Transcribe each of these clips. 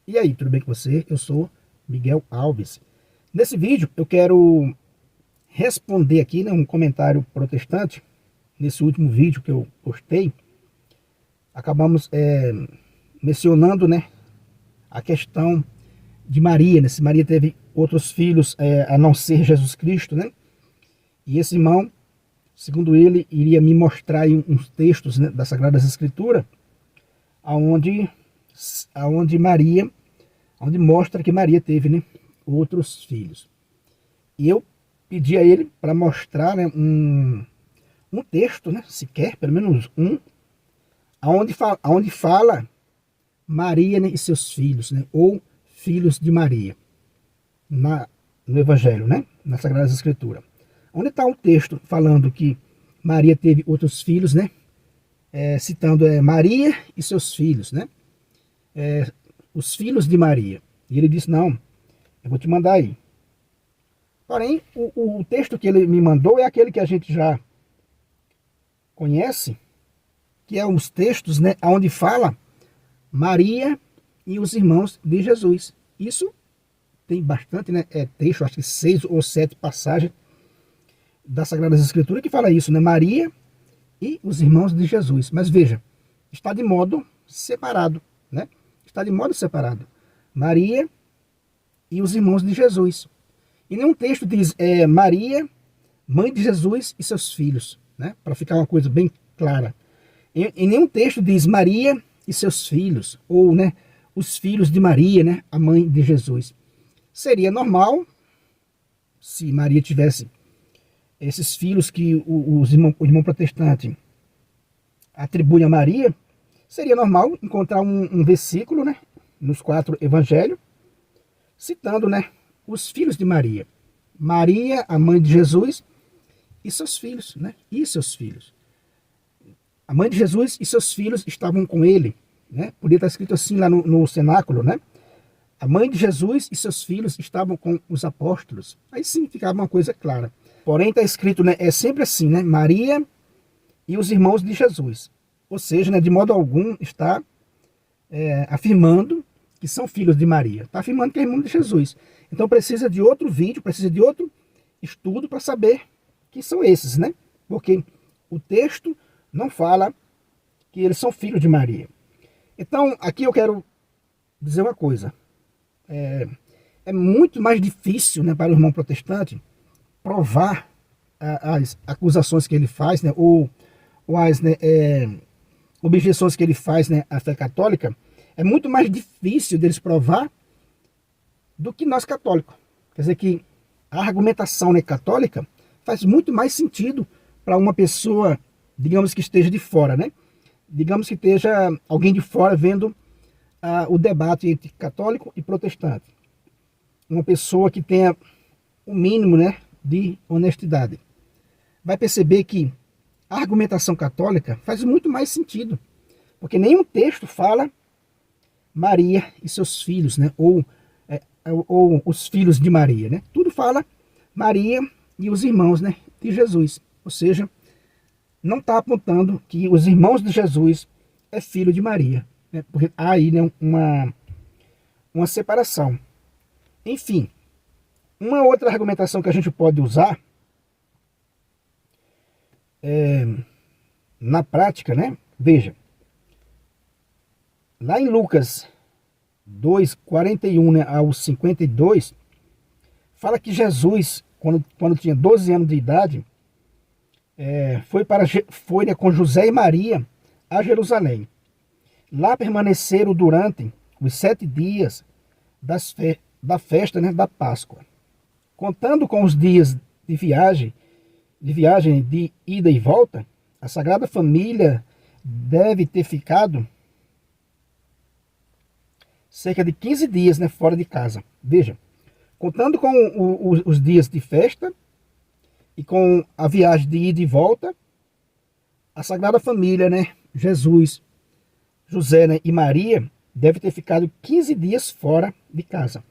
E aí, tudo bem com você? Eu sou Miguel Alves. Nesse vídeo eu quero responder aqui, né, um comentário protestante. Nesse último vídeo que eu postei, acabamos mencionando, né, a questão de Maria, né? Se Maria teve outros filhos a não ser Jesus Cristo, né? E esse irmão, segundo ele, iria me mostrar aí uns textos, né, das Sagradas Escrituras, aonde Maria, onde mostra que Maria teve, né, outros filhos. E eu pedi a ele para mostrar, né, um texto, né, sequer, pelo menos um, aonde fala Maria, né, e seus filhos, né, ou filhos de Maria, no Evangelho, né, na Sagrada Escritura. Onde está um texto falando que Maria teve outros filhos, né, citando Maria e seus filhos, né, os filhos de Maria. E ele disse, não, eu vou te mandar aí. Porém, o texto que ele me mandou é aquele que a gente já conhece, que é os textos, né, onde fala Maria e os irmãos de Jesus. Isso tem bastante, né, texto, acho que 6 ou 7 passagens das Sagradas Escrituras que fala isso, né, Maria e os irmãos de Jesus. Mas veja, está de modo separado, né? Está de modo separado. Maria e os irmãos de Jesus. E nenhum texto diz Maria, mãe de Jesus e seus filhos, né? Para ficar uma coisa bem clara. Em nenhum texto diz Maria e seus filhos, ou, né, os filhos de Maria, né, a mãe de Jesus. Seria normal se Maria tivesse esses filhos que o irmão protestante atribui a Maria. Seria normal encontrar um versículo, né, nos 4 evangelhos, citando, né, os filhos de Maria. Maria, a mãe de Jesus, e seus filhos, né? E seus filhos. A mãe de Jesus e seus filhos estavam com ele, né? Podia estar escrito assim lá no cenáculo, né? A mãe de Jesus e seus filhos estavam com os apóstolos. Aí sim ficava uma coisa clara. Porém está escrito, né? É sempre assim, né? Maria e os irmãos de Jesus. Ou seja, né, de modo algum está afirmando que são filhos de Maria. Está afirmando que é irmão de Jesus. Então precisa de outro vídeo, precisa de outro estudo para saber que são esses, né? Porque o texto não fala que eles são filhos de Maria. Então, aqui eu quero dizer uma coisa. É muito mais difícil, né, para o irmão protestante provar as acusações que ele faz, né, ou as, né, objeções que ele faz, né, à fé católica. É muito mais difícil deles provar do que nós católicos. Quer dizer que a argumentação, né, católica faz muito mais sentido para uma pessoa, digamos que esteja de fora, né? Digamos que esteja alguém de fora vendo o debate entre católico e protestante. Uma pessoa que tenha o mínimo, né, de honestidade. Vai perceber que a argumentação católica faz muito mais sentido. Porque nenhum texto fala Maria e seus filhos, né? Ou os filhos de Maria, né? Tudo fala Maria e os irmãos, né, de Jesus. Ou seja, não está apontando que os irmãos de Jesus é filho de Maria, né? Porque há aí, né, uma separação. Enfim, uma outra argumentação que a gente pode usar na prática, né? Veja, lá em Lucas 2, 41, né, ao 52, fala que Jesus, quando tinha 12 anos de idade, foi, né, com José e Maria a Jerusalém. Lá permaneceram durante os 7 dias da festa, né, da Páscoa. Contando com os dias de viagem de ida e volta, a Sagrada Família deve ter ficado cerca de 15 dias, né, fora de casa. Veja, contando com os dias de festa e com a viagem de ida e volta, a Sagrada Família, né, Jesus, José, né, e Maria, deve ter ficado 15 dias fora de casa.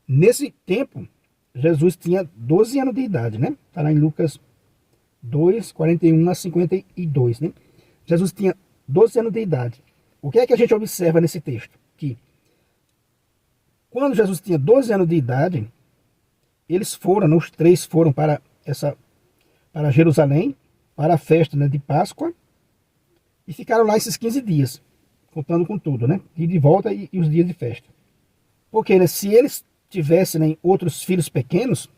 Nesse tempo, Jesus tinha 12 anos de idade, né? Está lá em Lucas 2, 41 a 52, né? Jesus tinha 12 anos de idade. O que é que a gente observa nesse texto? Que Quando Jesus tinha 12 anos de idade, eles foram, né, os três foram para Jerusalém, para a festa, né, de Páscoa, e ficaram lá esses 15 dias, contando com tudo, né? E de volta e os dias de festa. Porque, né, se eles tivessem, né, outros filhos pequenos,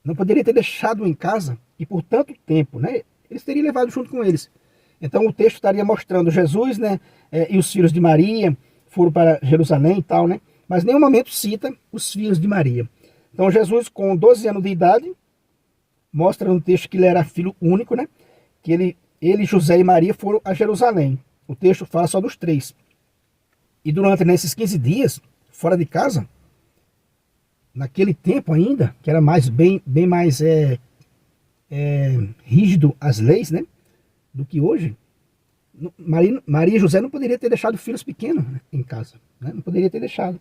não poderia ter deixado em casa e por tanto tempo, né? Eles teriam levado junto com eles. Então o texto estaria mostrando Jesus, né, e os filhos de Maria foram para Jerusalém e tal, né? Mas em nenhum momento cita os filhos de Maria. Então Jesus, com 12 anos de idade, mostra no texto que ele era filho único, né? Que ele, José e Maria foram a Jerusalém. O texto fala só dos três. E durante nesses 15 dias, fora de casa, naquele tempo ainda, que era bem mais rígido as leis, né, do que hoje, Maria e José não poderiam ter deixado filhos pequenos, né, em casa. Né, não poderia ter deixado.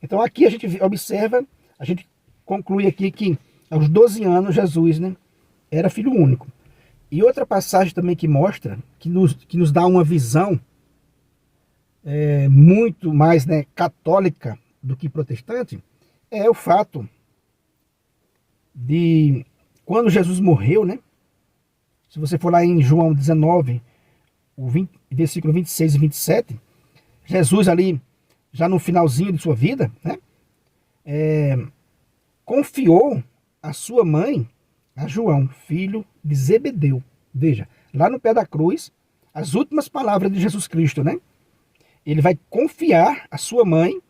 Então aqui a gente observa, a gente conclui aqui que aos 12 anos Jesus, né, era filho único. E outra passagem também que mostra, que nos dá uma visão muito mais, né, católica do que protestante, é o fato de quando Jesus morreu, né? Se você for lá em João 19, versículo 26 e 27, Jesus ali, já no finalzinho de sua vida, né? Confiou a sua mãe a João, filho de Zebedeu. Veja, lá no pé da cruz, as últimas palavras de Jesus Cristo, né? Ele vai confiar a sua mãe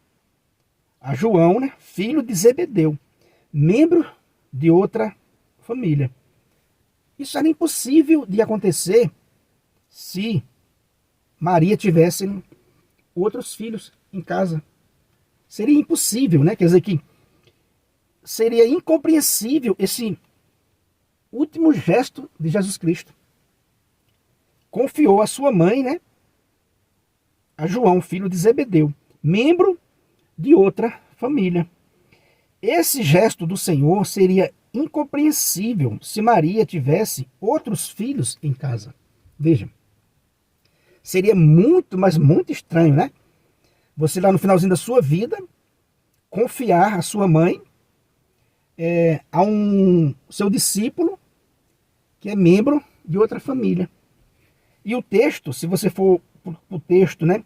a João, né, filho de Zebedeu, membro de outra família. Isso era impossível de acontecer se Maria tivesse outros filhos em casa. Seria impossível, né? Quer dizer que seria incompreensível esse último gesto de Jesus Cristo. Confiou a sua mãe, né, a João, filho de Zebedeu, membro de outra família. Esse gesto do Senhor seria incompreensível se Maria tivesse outros filhos em casa. Veja, seria muito, mas muito estranho, né? Você lá no finalzinho da sua vida, confiar a sua mãe a um seu discípulo que é membro de outra família. E o texto, se você for para o texto, né,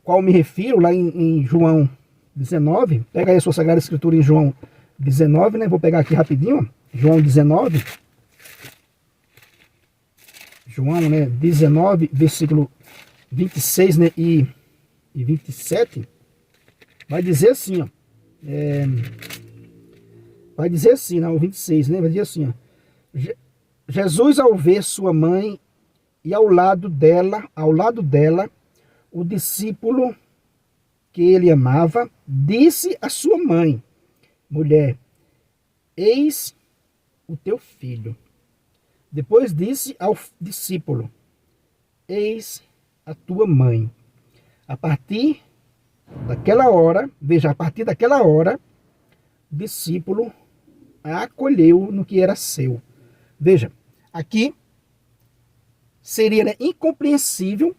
qual me refiro, lá em João 19, pega aí a sua Sagrada Escritura em João 19, né? Vou pegar aqui rapidinho, João 19. João, né, 19, versículo 26, né, e 27, vai dizer assim, ó. Vai dizer assim, não, o 26, né? Vai dizer assim, ó. Jesus, ao ver sua mãe e ao lado dela, o discípulo que ele amava, disse à sua mãe: mulher, eis o teu filho. Depois disse ao discípulo: eis a tua mãe. A partir daquela hora, veja, a partir daquela hora, o discípulo a acolheu no que era seu. Veja, aqui seria, né, incompreensível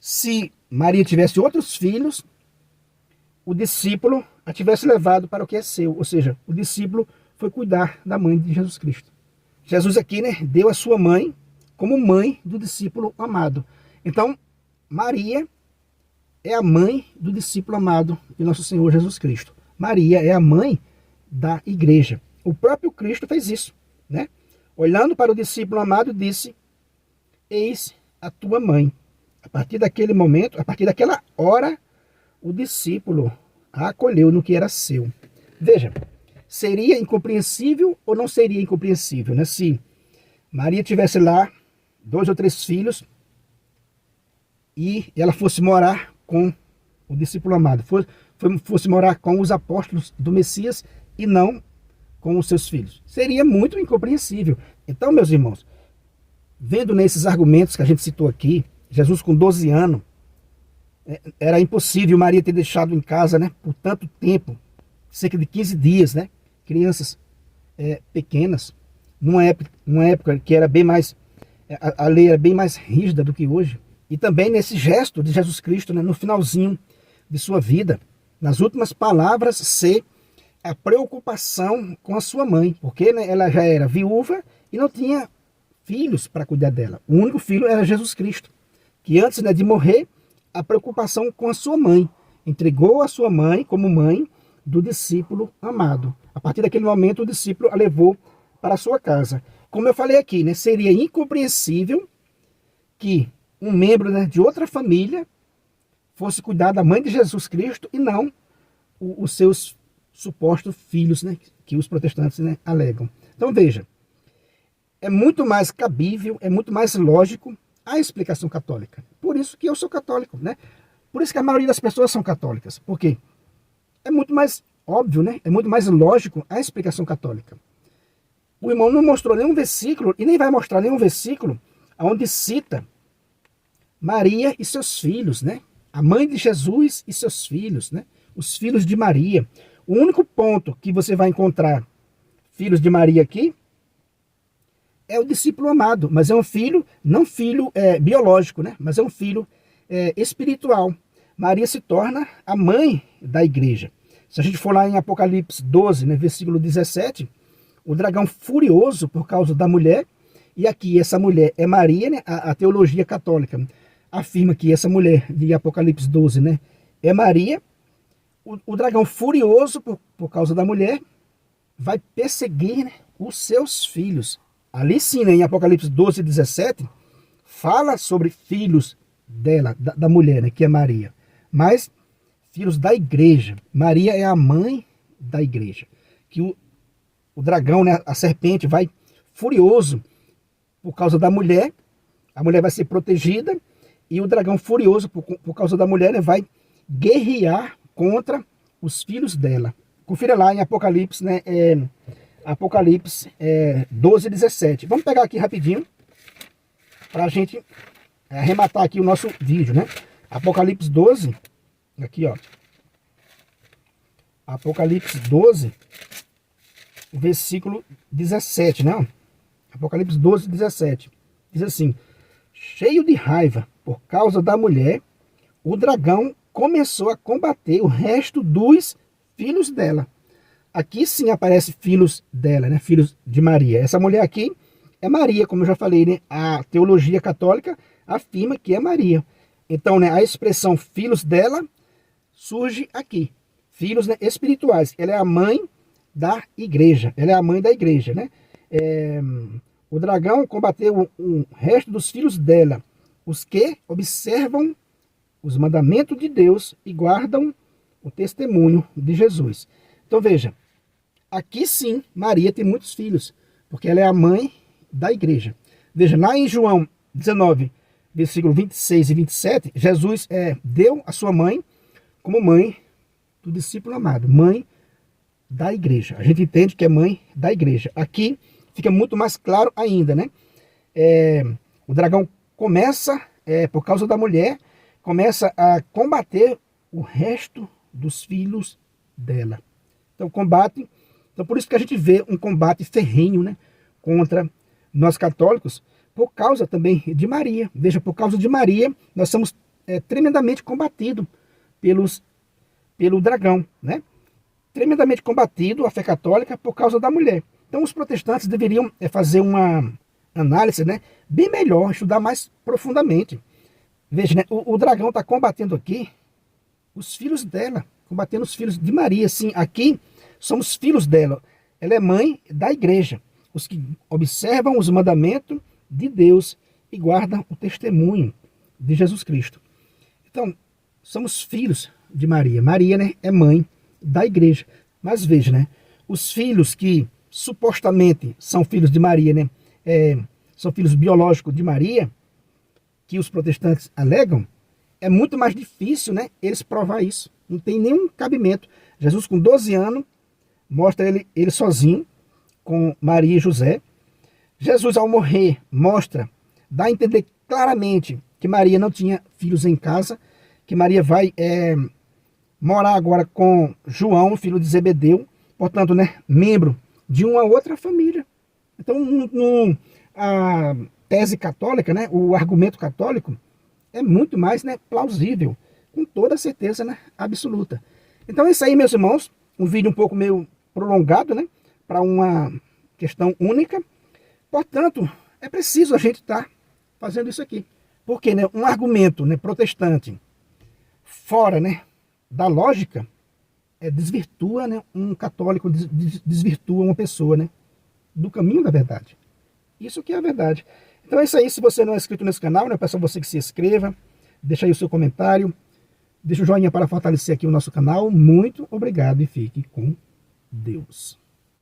se Maria tivesse outros filhos, o discípulo a tivesse levado para o que é seu. Ou seja, o discípulo foi cuidar da mãe de Jesus Cristo. Jesus aqui, né, deu a sua mãe como mãe do discípulo amado. Então, Maria é a mãe do discípulo amado de nosso Senhor Jesus Cristo. Maria é a mãe da igreja. O próprio Cristo fez isso, né? Olhando para o discípulo amado, disse: eis a tua mãe. A partir daquele momento, a partir daquela hora, o discípulo a acolheu no que era seu. Veja, seria incompreensível ou não seria incompreensível, né? Se Maria tivesse lá 2 ou 3 filhos e ela fosse morar com o discípulo amado, fosse morar com os apóstolos do Messias e não com os seus filhos. Seria muito incompreensível. Então, meus irmãos, vendo nesses argumentos que a gente citou aqui, Jesus com 12 anos, era impossível Maria ter deixado em casa, né, por tanto tempo, cerca de 15 dias, né, crianças pequenas, numa época que era bem mais, a lei era bem mais rígida do que hoje. E também nesse gesto de Jesus Cristo, né, no finalzinho de sua vida, nas últimas palavras, ser a preocupação com a sua mãe, porque né, ela já era viúva e não tinha filhos para cuidar dela. O único filho era Jesus Cristo, que antes né, de morrer, a preocupação com a sua mãe, entregou a sua mãe como mãe do discípulo amado. A partir daquele momento, o discípulo a levou para a sua casa. Como eu falei aqui, né, seria incompreensível que um membro né, de outra família fosse cuidar da mãe de Jesus Cristo e não os seus supostos filhos, né, que os protestantes né, alegam. Então veja, é muito mais cabível, é muito mais lógico a explicação católica. Por isso que eu sou católico, né? Por isso que a maioria das pessoas são católicas. Por quê? É muito mais óbvio, né? É muito mais lógico a explicação católica. O irmão não mostrou nenhum versículo e nem vai mostrar nenhum versículo onde cita Maria e seus filhos, né? A mãe de Jesus e seus filhos, né? Os filhos de Maria. O único ponto que você vai encontrar filhos de Maria aqui é o discípulo amado, mas é um filho, não filho biológico, né? Mas é um filho espiritual. Maria se torna a mãe da igreja. Se a gente for lá em Apocalipse 12, né, versículo 17, o dragão furioso por causa da mulher, e aqui essa mulher é Maria, né? A teologia católica afirma que essa mulher de Apocalipse 12 né, é Maria. O dragão furioso por causa da mulher vai perseguir né, os seus filhos. Ali sim, né, em Apocalipse 12, 17, fala sobre filhos dela, da mulher, né, que é Maria. Mas filhos da igreja. Maria é a mãe da igreja. Que o dragão, né, a serpente, vai furioso por causa da mulher. A mulher vai ser protegida. E o dragão furioso por causa da mulher, né, vai guerrear contra os filhos dela. Confira lá em Apocalipse, né, Apocalipse 12, 17. Vamos pegar aqui rapidinho para a gente arrematar aqui o nosso vídeo, né? Apocalipse 12, aqui ó. Apocalipse 12, versículo 17, né? Apocalipse 12, 17. Diz assim: cheio de raiva por causa da mulher, o dragão começou a combater o resto dos filhos dela. Aqui sim aparece filhos dela, né? Filhos de Maria. Essa mulher aqui é Maria, como eu já falei, né? A teologia católica afirma que é Maria. Então, né, a expressão filhos dela surge aqui. Filhos né, espirituais. Ela é a mãe da igreja. Ela é a mãe da igreja, né? O dragão combateu o resto dos filhos dela, os que observam os mandamentos de Deus e guardam o testemunho de Jesus. Então veja, aqui sim Maria tem muitos filhos, porque ela é a mãe da igreja. Veja, lá em João 19, versículo 26 e 27, Jesus deu a sua mãe como mãe do discípulo amado, mãe da igreja. A gente entende que é mãe da igreja. Aqui fica muito mais claro ainda, né? O dragão começa, por causa da mulher, começa a combater o resto dos filhos dela. Então combate, então por isso que a gente vê um combate ferrenho, né, contra nós católicos, por causa também de Maria. Veja, por causa de Maria, nós somos tremendamente combatidos pelo dragão, né? Tremendamente combatido a fé católica por causa da mulher. Então os protestantes deveriam fazer uma análise, né, bem melhor, estudar mais profundamente. Veja, né, o dragão está combatendo aqui os filhos dela, combatendo os filhos de Maria. Sim, aqui somos filhos dela. Ela é mãe da igreja, os que observam os mandamentos de Deus e guardam o testemunho de Jesus Cristo. Então, somos filhos de Maria. Maria, né, é mãe da igreja. Mas veja, né, os filhos que supostamente são filhos de Maria, né, são filhos biológicos de Maria, que os protestantes alegam, é muito mais difícil, né, eles provar isso. Não tem nenhum cabimento. Jesus, com 12 anos, mostra ele sozinho, com Maria e José. Jesus, ao morrer, dá a entender claramente que Maria não tinha filhos em casa, que Maria vai morar agora com João, filho de Zebedeu, portanto, né, membro de uma outra família. Então, a tese católica, né, o argumento católico, é muito mais, né, plausível, com toda certeza, né, absoluta. Então é isso aí, meus irmãos, um vídeo um pouco meio prolongado, né, para uma questão única. Portanto, é preciso a gente estar fazendo isso aqui. Porque, né, um argumento, né, protestante fora, né, da lógica desvirtua, né, um católico, desvirtua uma pessoa, né, do caminho da verdade. Isso que é a verdade. Então é isso aí. Se você não é inscrito nesse canal, né, eu peço a você que se inscreva, deixa aí o seu comentário, deixa o joinha para fortalecer aqui o nosso canal. Muito obrigado e fique com Deus.